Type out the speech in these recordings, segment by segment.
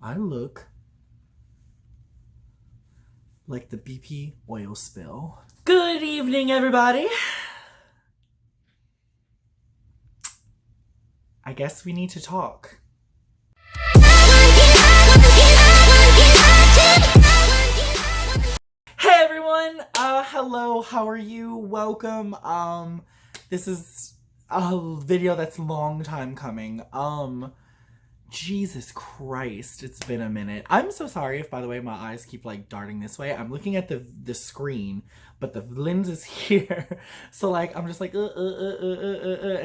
I look like the BP oil spill. Good evening, everybody. I guess we need to talk. Hey everyone, hello, how are you? Welcome. This is a video that's a long time coming. Jesus Christ, it's been a minute. I'm so sorry if, by the way, my eyes keep like darting this way. I'm looking at the screen, but the lens is here. So like, I'm just like, and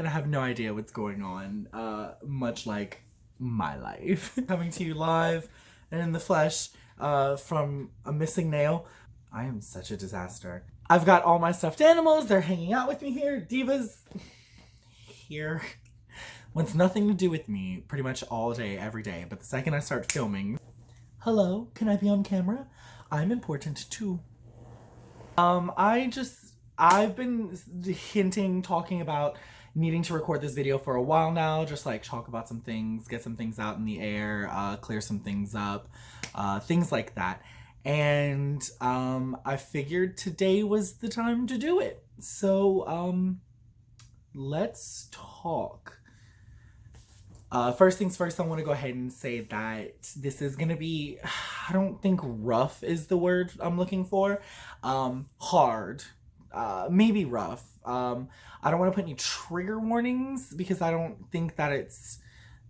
I have no idea what's going on. Much like my life. Coming to you live and in the flesh, from a missing nail. I am such a disaster. I've got all my stuffed animals. They're hanging out with me here. Diva's here. Wants nothing to do with me pretty much all day, every day. But the second I start filming, hello, can I be on camera? I'm important too. I've been talking about needing to record this video for a while now. Just like talk about some things, get some things out in the air, clear some things up, things like that. And I figured today was the time to do it. So let's talk. First things first, I want to go ahead and say that this is going to be, I don't think rough is the word I'm looking for. Hard. Maybe rough. I don't want to put any trigger warnings because I don't think that it's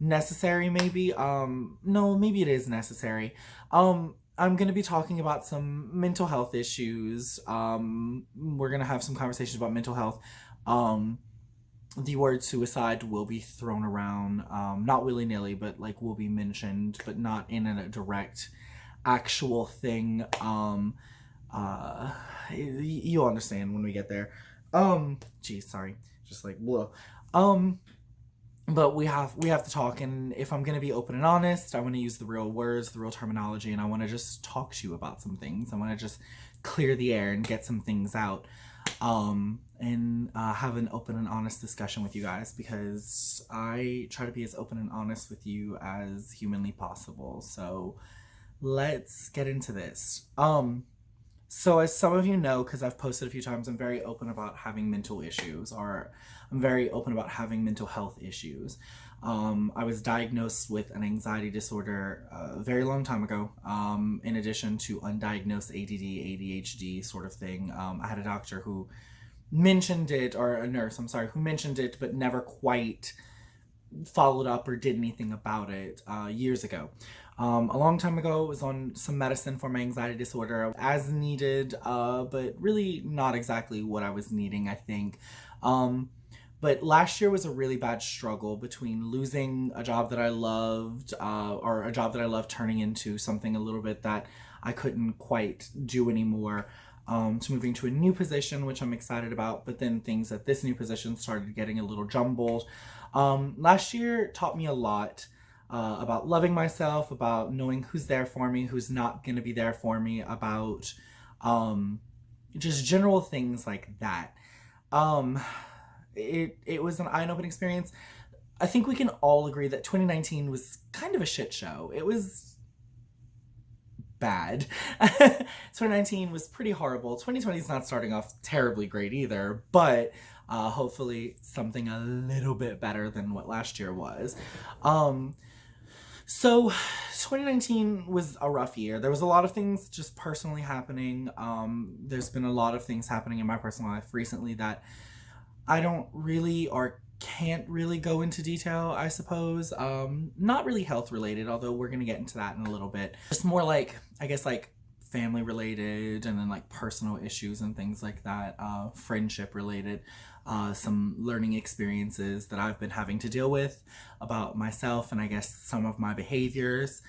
necessary, maybe. No, maybe it is necessary. I'm going to be talking about some mental health issues. We're going to have some conversations about mental health. The word suicide will be thrown around, not willy-nilly, but like will be mentioned, but not in a direct actual thing. You'll understand when we get there. Geez, sorry, just like blah. But we have to talk, and if I'm gonna be open and honest, I want to use the real words, the real terminology, and I want to just talk to you about some things. I want to just clear the air and get some things out. And have an open and honest discussion with you guys, because I try to be as open and honest with you as humanly possible. So let's get into this. So as some of you know, because I've posted a few times, I'm very open about having mental issues, or I'm very open about having mental health issues. I was diagnosed with an anxiety disorder a very long time ago, in addition to undiagnosed ADD, ADHD sort of thing. I had a doctor who mentioned it, or a nurse, I'm sorry, who mentioned it, but never quite followed up or did anything about it years ago. A long time ago, I was on some medicine for my anxiety disorder as needed, but really not exactly what I was needing, I think. But last year was a really bad struggle between losing a job that I loved, or a job that I loved turning into something a little bit that I couldn't quite do anymore, to moving to a new position, which I'm excited about, but then things at this new position started getting a little jumbled. Last year taught me a lot about loving myself, about knowing who's there for me, who's not going to be there for me, about just general things like that. It was an eye-opening experience. I think we can all agree that 2019 was kind of a shit show. It was bad. 2019 was pretty horrible. 2020 is not starting off terribly great either, but hopefully something a little bit better than what last year was. So 2019 was a rough year. There was a lot of things just personally happening. There's been a lot of things happening in my personal life recently that I don't really or can't really go into detail, I suppose. Not really health related, although we're gonna get into that in a little bit. Just more like, I guess, like family related, and then like personal issues and things like that, friendship related, some learning experiences that I've been having to deal with about myself, and I guess some of my behaviors,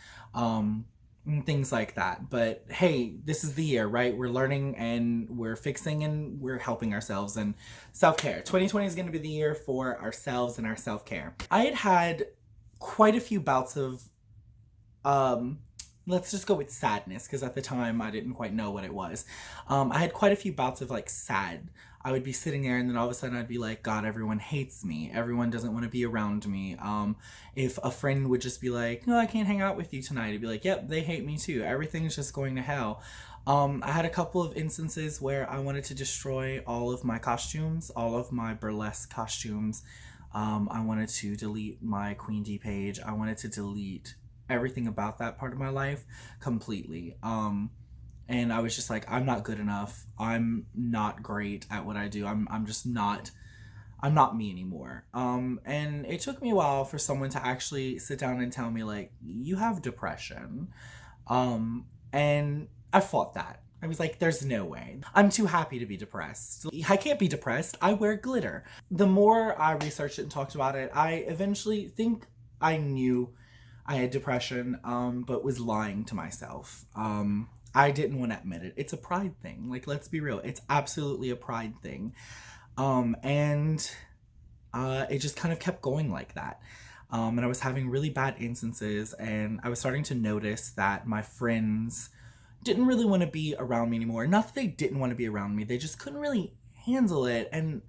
and things like that. But hey, this is the year, right? We're learning and we're fixing and we're helping ourselves, and self-care. 2020 is going to be the year for ourselves and our self-care. I had quite a few bouts of, let's just go with sadness, because at the time I didn't quite know what it was. I had quite a few bouts of like sad. I would be sitting there, and then all of a sudden I'd be like, God, everyone hates me. Everyone doesn't want to be around me. If a friend would just be like, no, I can't hang out with you tonight, I'd be like, yep, they hate me too. Everything's just going to hell. I had a couple of instances where I wanted to destroy all of my costumes, all of my burlesque costumes. I wanted to delete my Queen D page. I wanted to delete everything about that part of my life completely. And I was just like, I'm not good enough. I'm not great at what I do. I'm just not, I'm not me anymore. And it took me a while for someone to actually sit down and tell me, like, you have depression. And I fought that. I was like, there's no way. I'm too happy to be depressed. I can't be depressed. I wear glitter. The more I researched it and talked about it, I eventually think I knew I had depression, but was lying to myself. I didn't want to admit it. It's a pride thing. Like, let's be real. It's absolutely a pride thing. And it just kind of kept going like that. And I was having really bad instances, and I was starting to notice that my friends didn't really want to be around me anymore. Not that they didn't want to be around me, they just couldn't really handle it. And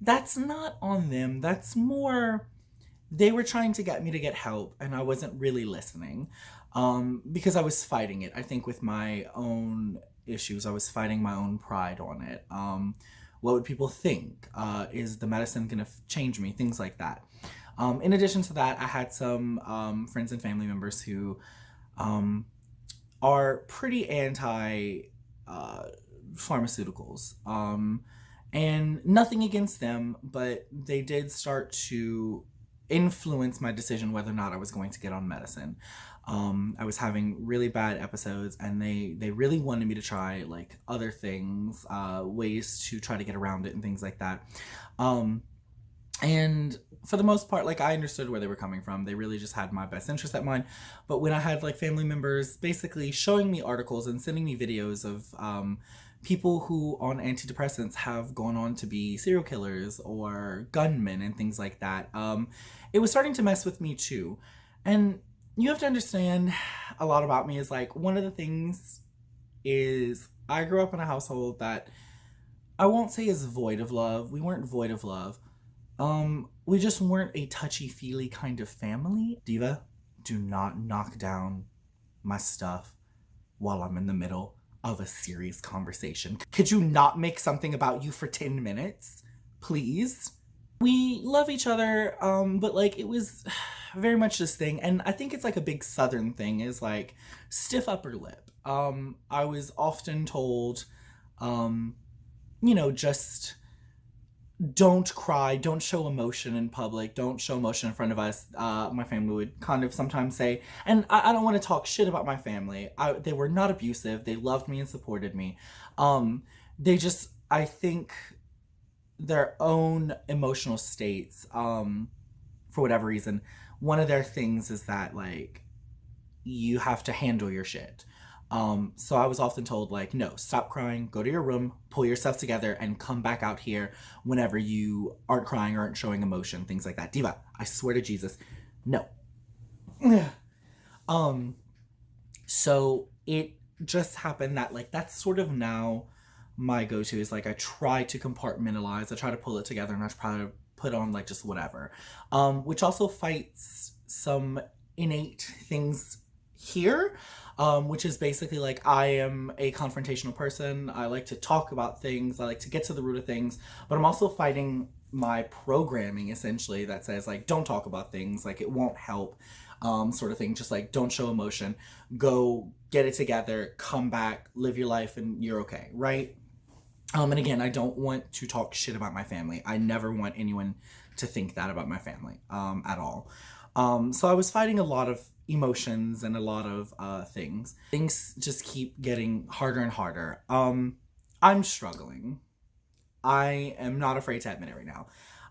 that's not on them. That's more, they were trying to get me to get help, and I wasn't really listening. Because I was fighting it. I think with my own issues, I was fighting my own pride on it. What would people think? Is the medicine gonna change me? Things like that. In addition to that, I had some friends and family members who are pretty anti pharmaceuticals. And nothing against them, but they did start to influence my decision whether or not I was going to get on medicine. I was having really bad episodes, and they really wanted me to try like other things, ways to try to get around it and things like that. And for the most part, like, I understood where they were coming from. They really just had my best interest at mind. But when I had like family members basically showing me articles and sending me videos of people who on antidepressants have gone on to be serial killers or gunmen and things like that, it was starting to mess with me too. And you have to understand, a lot about me is like, one of the things is I grew up in a household that I won't say is void of love. We weren't void of love. We just weren't a touchy-feely kind of family. Diva, do not knock down my stuff while I'm in the middle of a serious conversation. Could you not make something about you for 10 minutes? Please? We love each other, but like, it was very much this thing, and I think it's like a big Southern thing, is like stiff upper lip. I was often told, just don't cry, don't show emotion in public, don't show emotion in front of us. My family would kind of sometimes say, and I don't want to talk shit about my family. They were not abusive. They loved me and supported me. They just, I think, their own emotional states, for whatever reason, one of their things is that, like, you have to handle your shit. So I was often told, like, no, stop crying, go to your room, pull yourself together, and come back out here whenever you aren't crying or aren't showing emotion, things like that. Diva, I swear to Jesus, no. So it just happened that, like, that's sort of now my go-to, is like, I try to compartmentalize, I try to pull it together, and I try to put on like just whatever, which also fights some innate things here, which is basically like, I am a confrontational person. I like to talk about things, I like to get to the root of things, but I'm also fighting my programming, essentially, that says, like, don't talk about things, like, it won't help, sort of thing. Just like, don't show emotion, go get it together, come back, live your life, and you're okay, right? And again, I don't want to talk shit about my family. I never want anyone to think that about my family, at all. So I was fighting a lot of emotions and a lot of things. Things just keep getting harder and harder. I'm struggling. I am not afraid to admit it right now.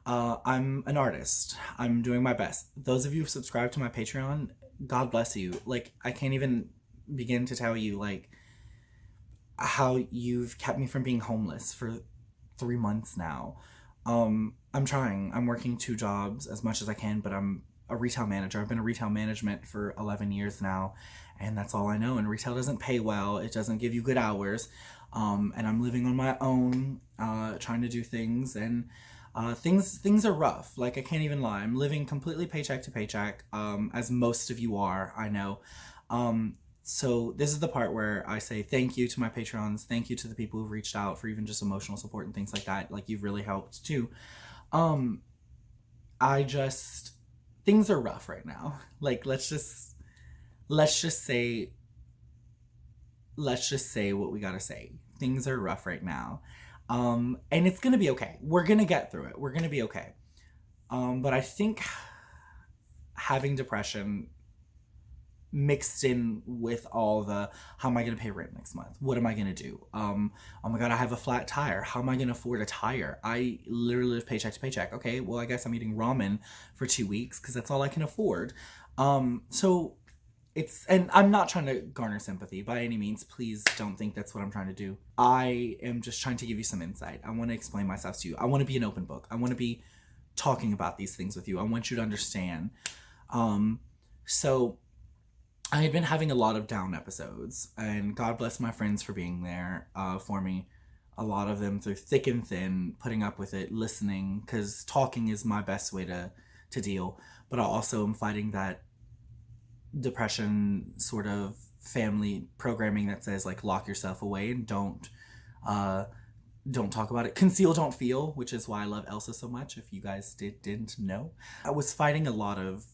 I'm an artist. I'm doing my best. Those of you who subscribe to my Patreon, God bless you. Like, I can't even begin to tell you, like, how you've kept me from being homeless for 3 months now. I'm trying. I'm working 2 jobs as much as I can, but I'm a retail manager. I've been a retail management for 11 years now, and that's all I know. And retail doesn't pay well. It doesn't give you good hours. And I'm living on my own, trying to do things, and things are rough. Like, I can't even lie. I'm living completely paycheck to paycheck, as most of you are, I know. So this is the part where I say thank you to my Patreons. Thank you to the people who've reached out for even just emotional support and things like that. Like, you've really helped too. I just, things are rough right now. Like, let's just say what we gotta say. Things are rough right now. And it's gonna be okay. We're gonna get through it. We're gonna be okay. But I think having depression mixed in with all the, how am I gonna pay rent next month? What am I gonna do? Oh my god, I have a flat tire. How am I gonna afford a tire? I literally live paycheck to paycheck. Okay, well, I guess I'm eating ramen for 2 weeks because that's all I can afford. So it's, and I'm not trying to garner sympathy by any means. Please don't think that's what I'm trying to do. I am just trying to give you some insight. I want to explain myself to you. I want to be an open book. I want to be talking about these things with you. I want you to understand. So I had been having a lot of down episodes, and God bless my friends for being there for me. A lot of them through thick and thin, putting up with it, listening, because talking is my best way to deal. But I also am fighting that depression sort of family programming that says, like, lock yourself away and don't talk about it. Conceal, don't feel, which is why I love Elsa so much, if you guys didn't know. I was fighting a lot of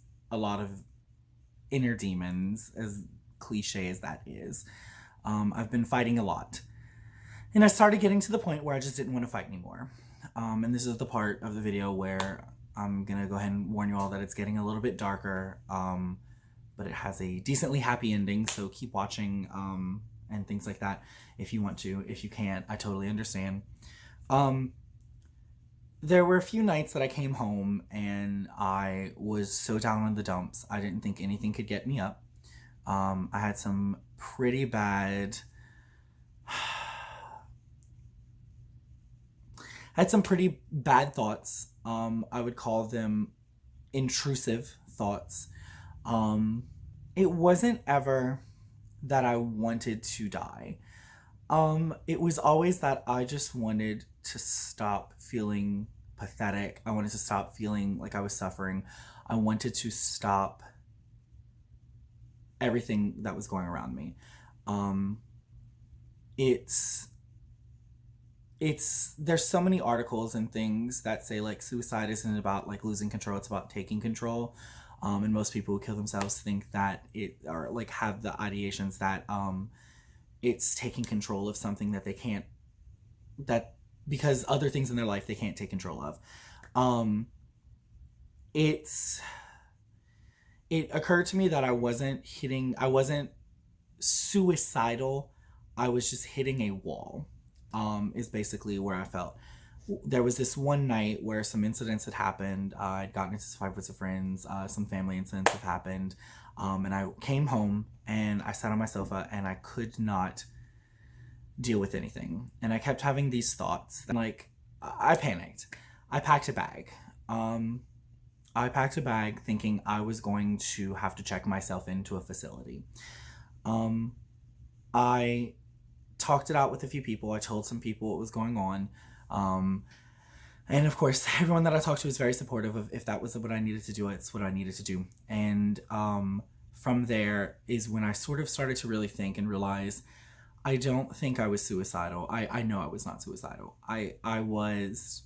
inner demons, as cliche as that is. I've been fighting a lot. And I started getting to the point where I just didn't want to fight anymore. And this is the part of the video where I'm gonna go ahead and warn you all that it's getting a little bit darker. But it has a decently happy ending, so keep watching, and things like that if you want to. If you can't, I totally understand. There were a few nights that I came home and I was so down in the dumps, I didn't think anything could get me up. I had some pretty bad thoughts. I would call them intrusive thoughts. It wasn't ever that I wanted to die. It was always that I just wanted to stop feeling pathetic. I wanted to stop feeling like I was suffering. I wanted to stop everything that was going around me. There's so many articles and things that say, like, suicide isn't about, like, losing control, it's about taking control. And most people who kill themselves think that it, or like have the ideations that it's taking control of something that they can't, that because other things in their life they can't take control of. It occurred to me that I wasn't suicidal. I was just hitting a wall, is basically where I felt. There was this one night where some incidents had happened. I'd gotten into fights with some friends. Some family incidents have happened. And I came home and I sat on my sofa and I could not deal with anything. And I kept having these thoughts. Like, I panicked. I packed a bag. Thinking I was going to have to check myself into a facility. I talked it out with a few people. I told some people what was going on. And of course, everyone that I talked to was very supportive of, if that was what I needed to do, it's what I needed to do. And from there is when I sort of started to really think and realize I don't think I was suicidal. I know I was not suicidal. I was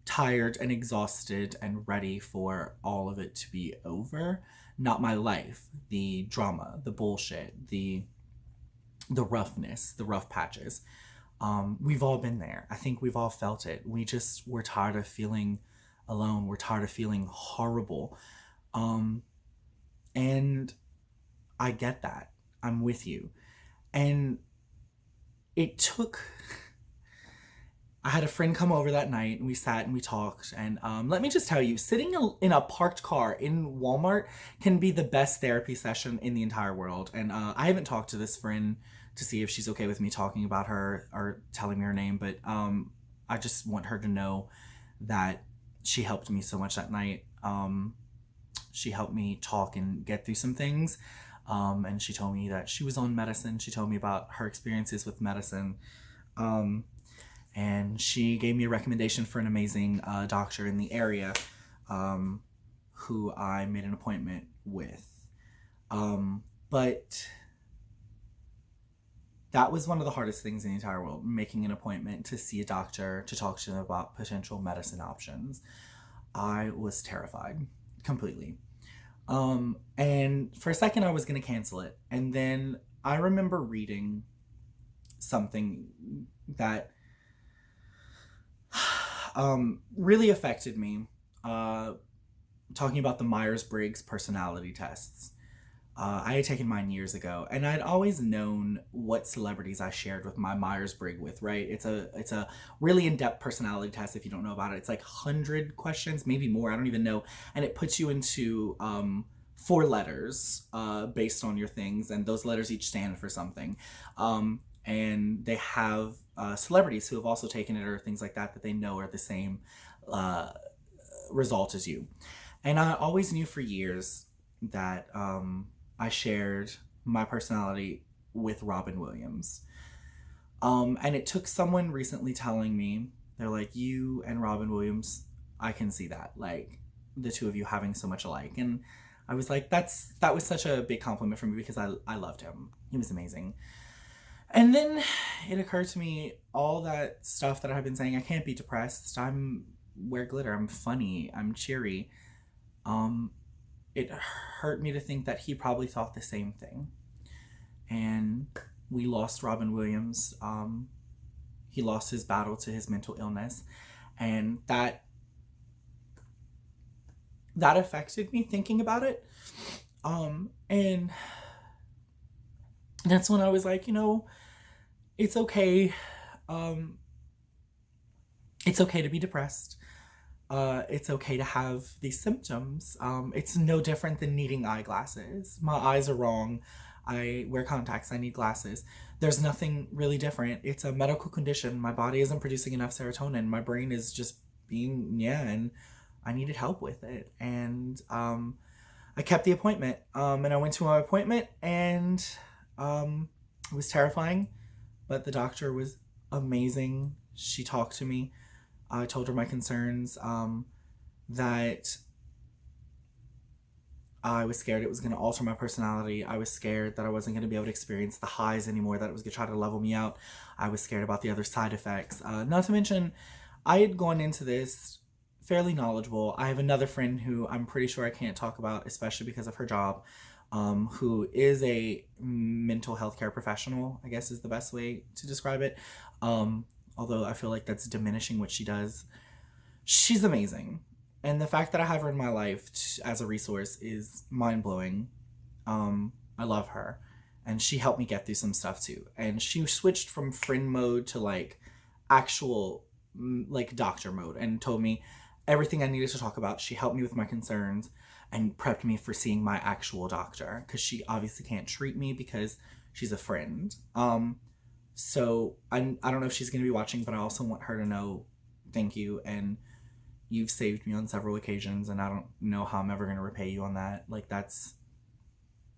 tired and exhausted and ready for all of it to be over. Not my life, the drama, the bullshit, the roughness, the rough patches. We've all been there. I think we've all felt it. We're tired of feeling alone. We're tired of feeling horrible. And I get that. I'm with you. And it took, I had a friend come over that night and we sat and we talked. And let me just tell you, sitting in a parked car in Walmart can be the best therapy session in the entire world. And I haven't talked to this friend to see if she's okay with me talking about her or telling me her name, but I just want her to know that she helped me so much that night. She helped me talk and get through some things. And she told me that she was on medicine. She told me about her experiences with medicine. Um, and she gave me a recommendation for an amazing doctor in the area, who I made an appointment with. But that was one of the hardest things in the entire world, making an appointment to see a doctor to talk to them about potential medicine options. I was terrified completely. And for a second, I was going to cancel it. And then I remember reading something that really affected me, talking about the Myers-Briggs personality tests. I had taken mine years ago, and I'd always known what celebrities I shared with my Myers-Briggs with. Right? It's a really in-depth personality test. If you don't know about it, it's like 100 questions, maybe more. I don't even know, and it puts you into 4 letters based on your things, and those letters each stand for something. And they have celebrities who have also taken it or things like that that they know are the same result as you. And I always knew for years that I shared my personality with Robin Williams. And it took someone recently telling me, they're like, you and Robin Williams, I can see that. Like, the two of you having so much alike. And I was like, that was such a big compliment for me because I loved him. He was amazing. And then it occurred to me, all that stuff that I've been saying, I can't be depressed. I'm wear glitter. I'm funny. I'm cheery. It hurt me to think that he probably thought the same thing. And we lost Robin Williams. He lost his battle to his mental illness. And that affected me thinking about it. And that's when I was like, it's okay. It's okay to be depressed. It's okay to have these symptoms. It's no different than needing eyeglasses. My eyes are wrong. I wear contacts. I need glasses. There's nothing really different. It's a medical condition. My body isn't producing enough serotonin. My brain is just being, and I needed help with it. And I kept the appointment. And I went to my appointment, and it was terrifying, but the doctor was amazing. She talked to me. I told her my concerns, that I was scared it was going to alter my personality. I was scared that I wasn't going to be able to experience the highs anymore, that it was going to try to level me out. I was scared about the other side effects. Not to mention, I had gone into this fairly knowledgeable. I have another friend who I'm pretty sure I can't talk about, especially because of her job, who is a mental health care professional, I guess is the best way to describe it. Although I feel like that's diminishing what she does. She's amazing. And the fact that I have her in my life as a resource is mind-blowing. I love her. And she helped me get through some stuff too. And she switched from friend mode to like actual like doctor mode and told me everything I needed to talk about. She helped me with my concerns and prepped me for seeing my actual doctor, because she obviously can't treat me because she's a friend. So I don't know if she's going to be watching, but I also want her to know thank you. And you've saved me on several occasions, and I don't know how I'm ever going to repay you on that. Like, that's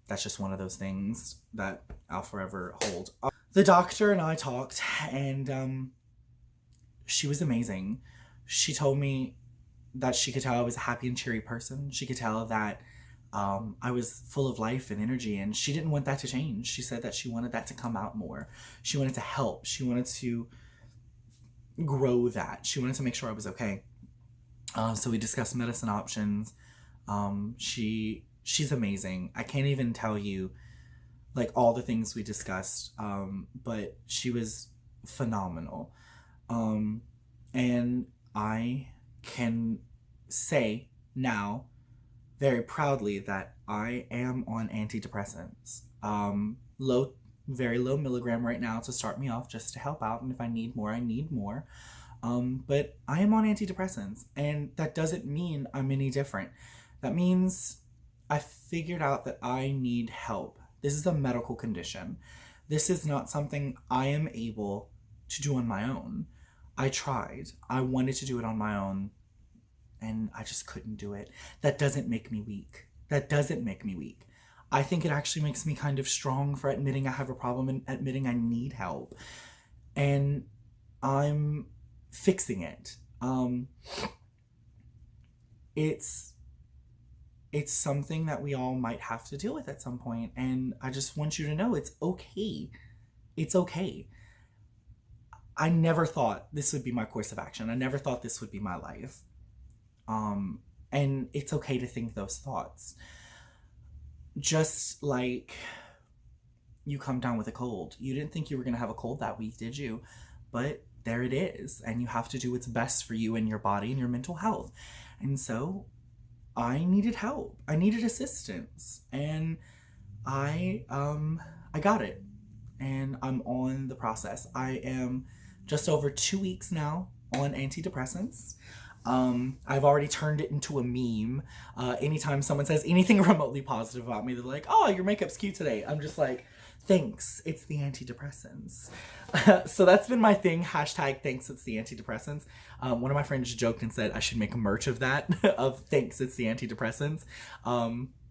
just one of those things that I'll forever hold. The doctor and I talked, and she was amazing. She told me that she could tell I was a happy and cheery person. She could tell that I was full of life and energy, and she didn't want that to change. She said that she wanted that to come out more. She wanted to help. She wanted to grow that. She wanted to make sure I was okay. So we discussed medicine options. She's amazing. I can't even tell you like all the things we discussed, but she was phenomenal. And I can say now very proudly that I am on antidepressants. Very low milligram right now to start me off, just to help out, and if I need more, I need more. But I am on antidepressants, and that doesn't mean I'm any different. That means I figured out that I need help. This is a medical condition. This is not something I am able to do on my own. I tried. I wanted to do it on my own, and I just couldn't do it. That doesn't make me weak. That doesn't make me weak. I think it actually makes me kind of strong for admitting I have a problem and admitting I need help. And I'm fixing it. It's it's something that we all might have to deal with at some point, and I just want you to know it's okay. It's okay. I never thought this would be my course of action. I never thought this would be my life. Um and it's okay to think those thoughts. Just like you come down with a cold. You didn't think you were going to have a cold that week, did you? But there it is, and you have to do what's best for you and your body and your mental health. And so I needed help. I needed assistance, and I got it. And I'm on the process. I am just over 2 weeks now on antidepressants. I've already turned it into a meme. Anytime someone says anything remotely positive about me, they're like, "Oh, your makeup's cute today." I'm just like, "Thanks, it's the antidepressants." So that's been my thing. Hashtag thanks, it's the antidepressants. One of my friends joked and said I should make a merch of that, of thanks, it's the antidepressants.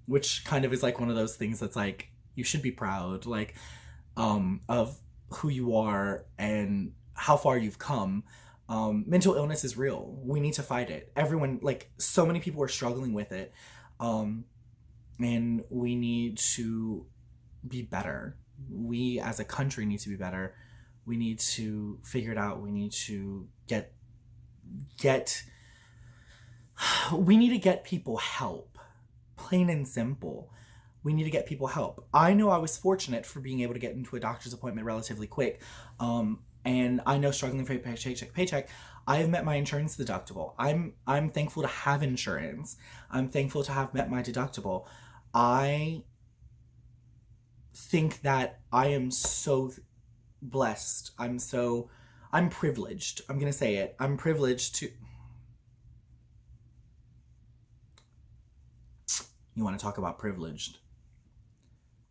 Which kind of is like one of those things that's like, you should be proud, like, of who you are and how far you've come. Mental illness is real. We need to fight it. Everyone, like, so many people are struggling with it. And we need to be better. We as a country need to be better. We need to figure it out. We need to get we need to get people help. Plain and simple. We need to get people help. I know I was fortunate for being able to get into a doctor's appointment relatively quick. And I know struggling for paycheck to paycheck, I have met my insurance deductible. I'm thankful to have insurance. I'm thankful to have met my deductible. I think that I am so blessed. I'm privileged. I'm going to say it. I'm privileged to... You want to talk about privileged?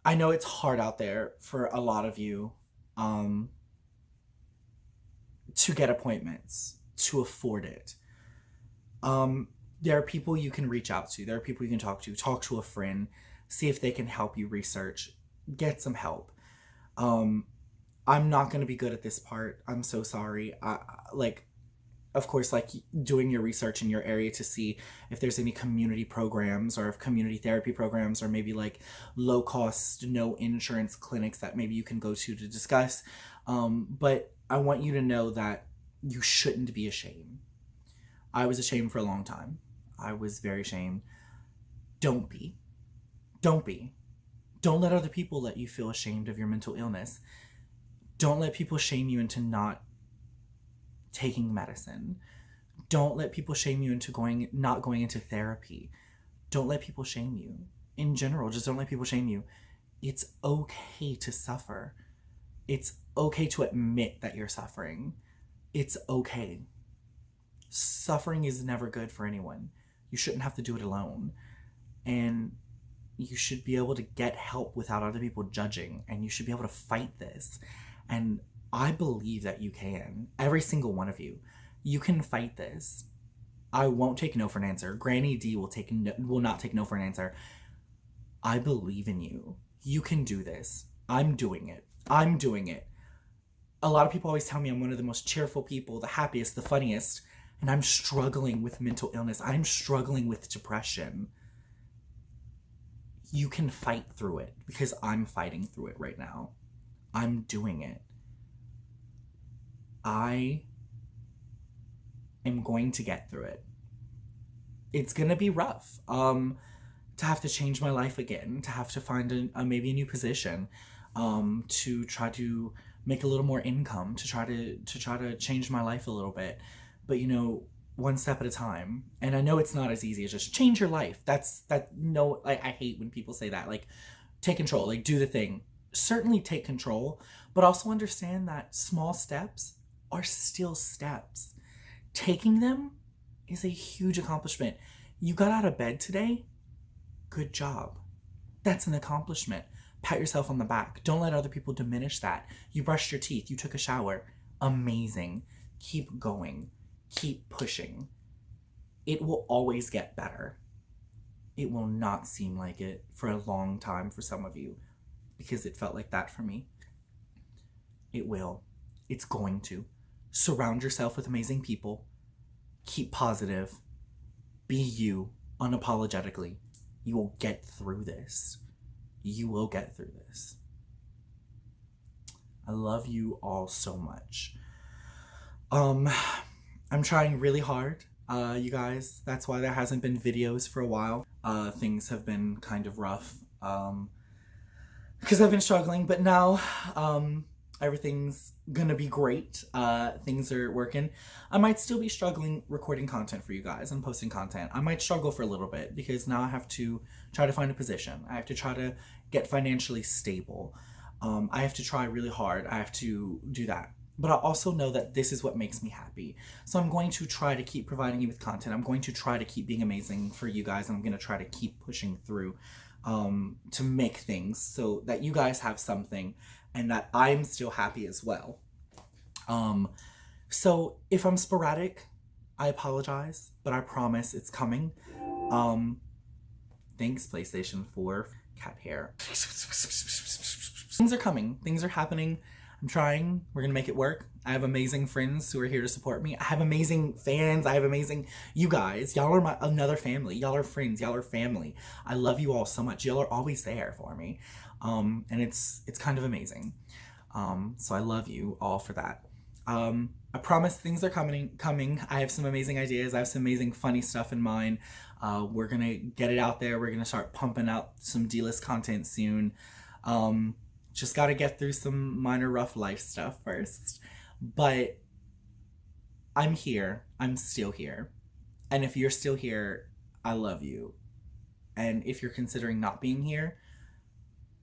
I know it's hard out there for a lot of you to get appointments, to afford it. There are people you can reach out to. There are people you can talk to a friend, see if they can help you research, get some help. I'm not going to be good at this part. I'm so sorry. Of course, like, doing your research in your area to see if there's any community programs or if community therapy programs, or maybe like low cost, no insurance clinics that maybe you can go to discuss. But I want you to know that you shouldn't be ashamed. I was ashamed for a long time. I was very ashamed. Don't be. Don't be. Don't let other people let you feel ashamed of your mental illness. Don't let people shame you into not taking medicine. Don't let people shame you into not going into therapy. Don't let people shame you. In general, just don't let people shame you. It's okay to suffer. It's okay to admit that you're suffering. It's okay. Suffering is never good for anyone. You shouldn't have to do it alone. And you should be able to get help without other people judging. And you should be able to fight this. And I believe that you can. Every single one of you. You can fight this. I won't take no for an answer. Granny D will not take no for an answer. I believe in you. You can do this. I'm doing it. I'm doing it. A lot of people always tell me I'm one of the most cheerful people, the happiest, the funniest, and I'm struggling with mental illness. I'm struggling with depression. You can fight through it because I'm fighting through it right now. I'm doing it. I am going to get through it. It's going to be rough. To have to change my life again, to have to find maybe a new position, to try to make a little more income, to try to change my life a little bit. But one step at a time. And I know it's not as easy as just change your life. I hate when people say that. Like, take control, like, do the thing. Certainly take control, but also understand that small steps are still steps. Taking them is a huge accomplishment. You got out of bed today? Good job. That's an accomplishment. Pat yourself on the back. Don't let other people diminish that. You brushed your teeth. You took a shower. Amazing. Keep going. Keep pushing. It will always get better. it will not seem like it for a long time for some of you, because it felt like that for me. It will. It's going to. Surround yourself with amazing people. Keep positive. Be you unapologetically. You will get through this. You will get through this. I love you all so much. I'm trying really hard, you guys. That's why there hasn't been videos for a while. Things have been kind of rough, because I've been struggling, but now, everything's gonna be great. Things are working. I might still be struggling recording content for you guys and posting content. I might struggle for a little bit because now I have to try to find a position. I have to try to get financially stable. I have to try really hard. I have to do that. But I also know that this is what makes me happy. So I'm going to try to keep providing you with content. I'm going to try to keep being amazing for you guys. And I'm going to try to keep pushing through to make things so that you guys have something and that I'm still happy as well. So if I'm sporadic, I apologize, but I promise it's coming. Thanks, PlayStation 4. Cat hair. Things are coming. Things are happening. I'm trying. We're gonna make it work. I have amazing friends who are here to support me. I have amazing fans. I have amazing you guys. Y'all are another family. Y'all are friends. Y'all are family. I love you all so much. Y'all are always there for me. And it's kind of amazing. So I love you all for that. I promise things are coming. I have some amazing ideas. I have some amazing funny stuff in mind. We're gonna get it out there. We're gonna start pumping out some D-list content soon. Just gotta get through some minor rough life stuff first. But I'm here. I'm still here. And if you're still here, I love you. And if you're considering not being here,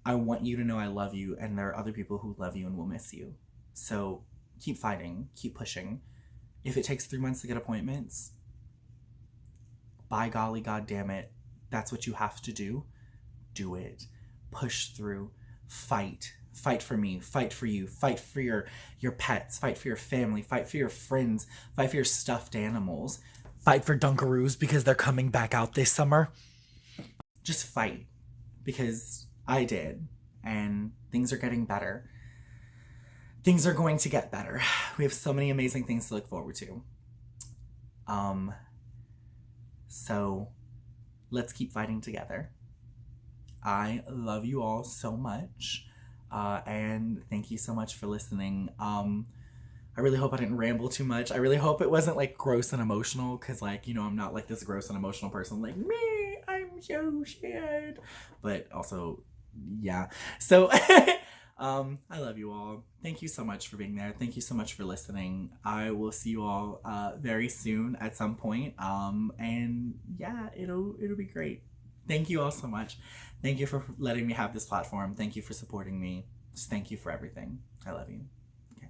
I want you to know I love you, and there are other people who love you and will miss you. So keep fighting, keep pushing. If it takes 3 months to get appointments, by golly, god damn it, that's what you have to do. Do it. Push through. Fight. Fight for me. Fight for you. Fight for your pets. Fight for your family. Fight for your friends. Fight for your stuffed animals. Fight for Dunkaroos because they're coming back out this summer. Just fight. Because I did. And things are getting better. Things are going to get better. We have so many amazing things to look forward to. So let's keep fighting together. I love you all so much. And thank you so much for listening. I really hope I didn't ramble too much. I really hope it wasn't like gross and emotional, because like, you know, I'm not like this gross and emotional person like me. I'm so sad. But also, yeah. So I love you all. Thank you so much for being there. Thank you so much for listening. I will see you all very soon at some point. And yeah, it'll be great. Thank you all so much. Thank you for letting me have this platform. Thank you for supporting me. Just thank you for everything. I love you. Okay.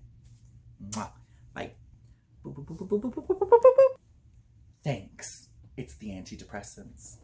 Mwah. Bye. Boop, boop, boop, boop, boop, boop, boop, boop, boop. Thanks. It's the antidepressants.